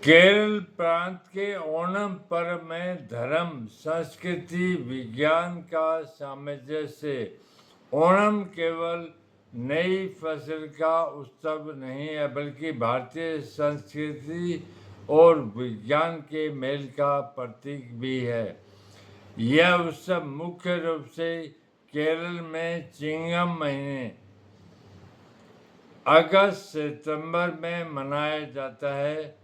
केरल प्रांत के ओणम पर्व में धर्म, संस्कृति, विज्ञान का सामंजस्य। ओणम केवल नई फसल का उत्सव नहीं है, बल्कि भारतीय संस्कृति और विज्ञान के मेल का प्रतीक भी है। यह उत्सव मुख्य रूप से केरल में चिंगम महीने अगस्त सितंबर में मनाया जाता है,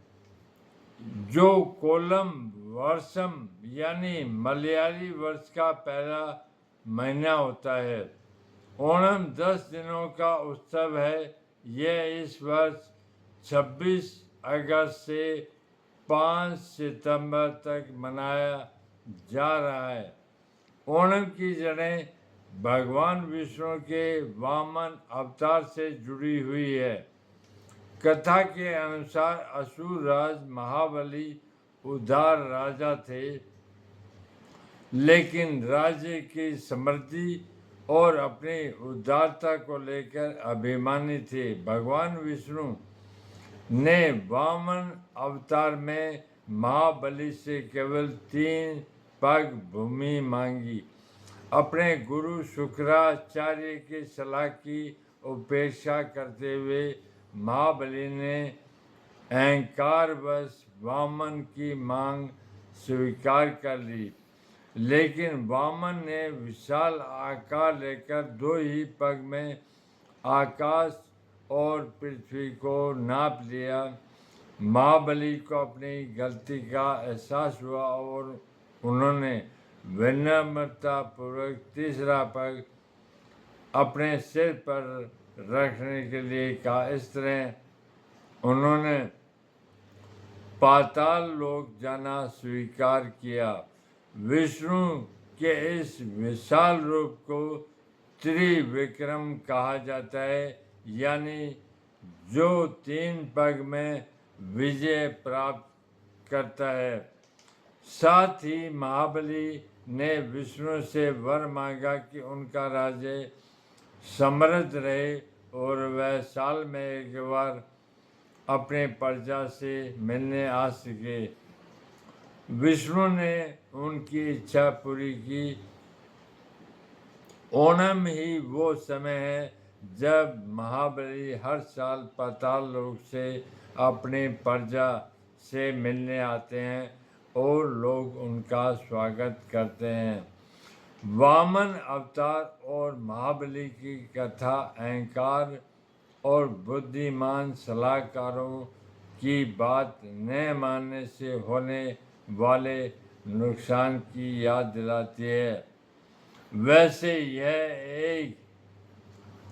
जो कोलम वर्षम यानी मलयाली वर्ष का पहला महीना होता है। ओणम 10 दिनों का उत्सव है। यह इस वर्ष 26 अगस्त से 5 सितंबर तक मनाया जा रहा है। ओणम की जड़ें भगवान विष्णु के वामन अवतार से जुड़ी हुई है। कथा के अनुसार असुर राज महाबली उदार राजा थे, लेकिन राज्य की समृद्धि और अपनी उदारता को लेकर अभिमानी थे। भगवान विष्णु ने वामन अवतार में महाबली से केवल 3 पग भूमि मांगी। अपने गुरु शुक्राचार्य की सलाह की उपेक्षा करते हुए महाबली ने अहंकारवश वामन की मांग स्वीकार कर ली, लेकिन वामन ने विशाल आकार लेकर 2 ही पग में आकाश और पृथ्वी को नाप लिया। महाबली को अपनी गलती का एहसास हुआ और उन्होंने विनम्रता पूर्वक तीसरा पग अपने सिर पर रखने के लिए कहा। इस तरह उन्होंने पाताल लोक जाना स्वीकार किया। विष्णु के इस विशाल रूप को त्रिविक्रम कहा जाता है, यानी जो 3 पग में विजय प्राप्त करता है। साथ ही महाबली ने विष्णु से वर मांगा कि उनका राज्य समृद्ध रहे और वह साल में एक बार अपने प्रजा से मिलने आ सके। विष्णु ने उनकी इच्छा पूरी की। ओणम ही वो समय है जब महाबली हर साल पाताल लोक से अपनी प्रजा से मिलने आते हैं और लोग उनका स्वागत करते हैं। वामन अवतार और महाबली की कथा अहंकार और बुद्धिमान सलाहकारों की बात न मानने से होने वाले नुकसान की याद दिलाती है। वैसे यह एक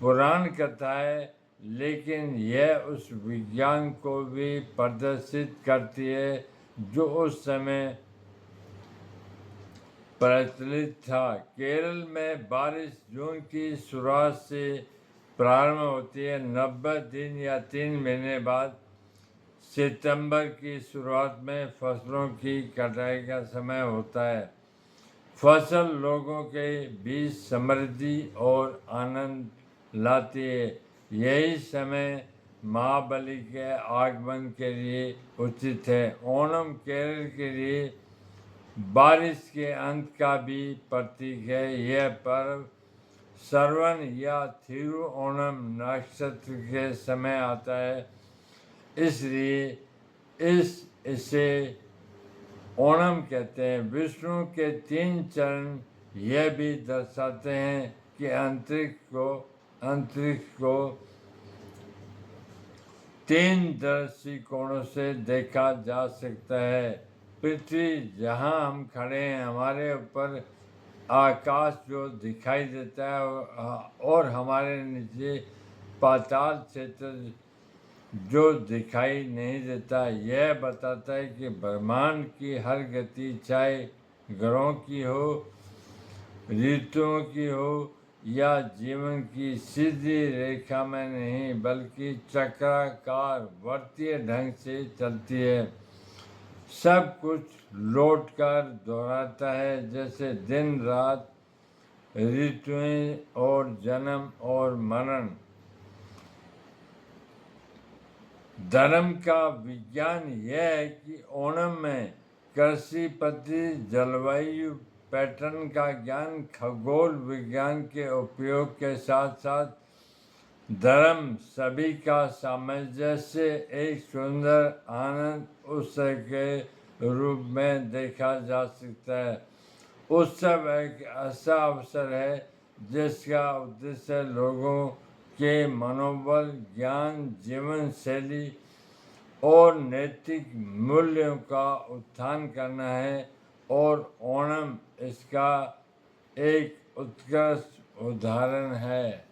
पुराण कथा है, लेकिन यह उस विज्ञान को भी प्रदर्शित करती है जो उस समय प्रचलित था। केरल में बारिश जून की शुरुआत से प्रारंभ होती है। 90 दिन या 3 महीने बाद सितंबर की शुरुआत में फसलों की कटाई का समय होता है। फसल लोगों के बीच समृद्धि और आनंद लाती है। यही समय महाबली के आगमन के लिए उचित है। ओणम केरल के लिए बारिश के अंत का भी प्रतीक है। यह पर्व श्रवण या थिरुओणम नक्षत्र के समय आता है, इसलिए इसे ओणम कहते हैं। विष्णु के 3 चरण यह भी दर्शाते हैं कि अंतरिक्ष को 3 दृष्टिकोणों से देखा जा सकता है। पृथ्वी जहाँ हम खड़े हैं, हमारे ऊपर आकाश जो दिखाई देता है और हमारे नीचे पाताल क्षेत्र जो दिखाई नहीं देता। यह बताता है कि ब्रह्मांड की हर गति, चाहे ग्रहों की हो, ऋतुओं की हो या जीवन की सीधी रेखा में नहीं, बल्कि चक्राकार वर्तीय ढंग से चलती है। सब कुछ लौटकर दोहराता है, जैसे दिन रात, ऋतुएं और जन्म और मरण। धर्म का विज्ञान यह है कि ओणम में कृषि पद्धति, जलवायु पैटर्न का ज्ञान, खगोल विज्ञान के उपयोग के साथ साथ धर्म सभी का सामंजस्य एक सुंदर आनंद उत्सव के रूप में देखा जा सकता है। उत्सव एक ऐसा अवसर है जिसका उद्देश्य लोगों के मनोबल, ज्ञान, जीवन शैली और नैतिक मूल्यों का उत्थान करना है और ओणम इसका एक उत्कृष्ट उदाहरण है।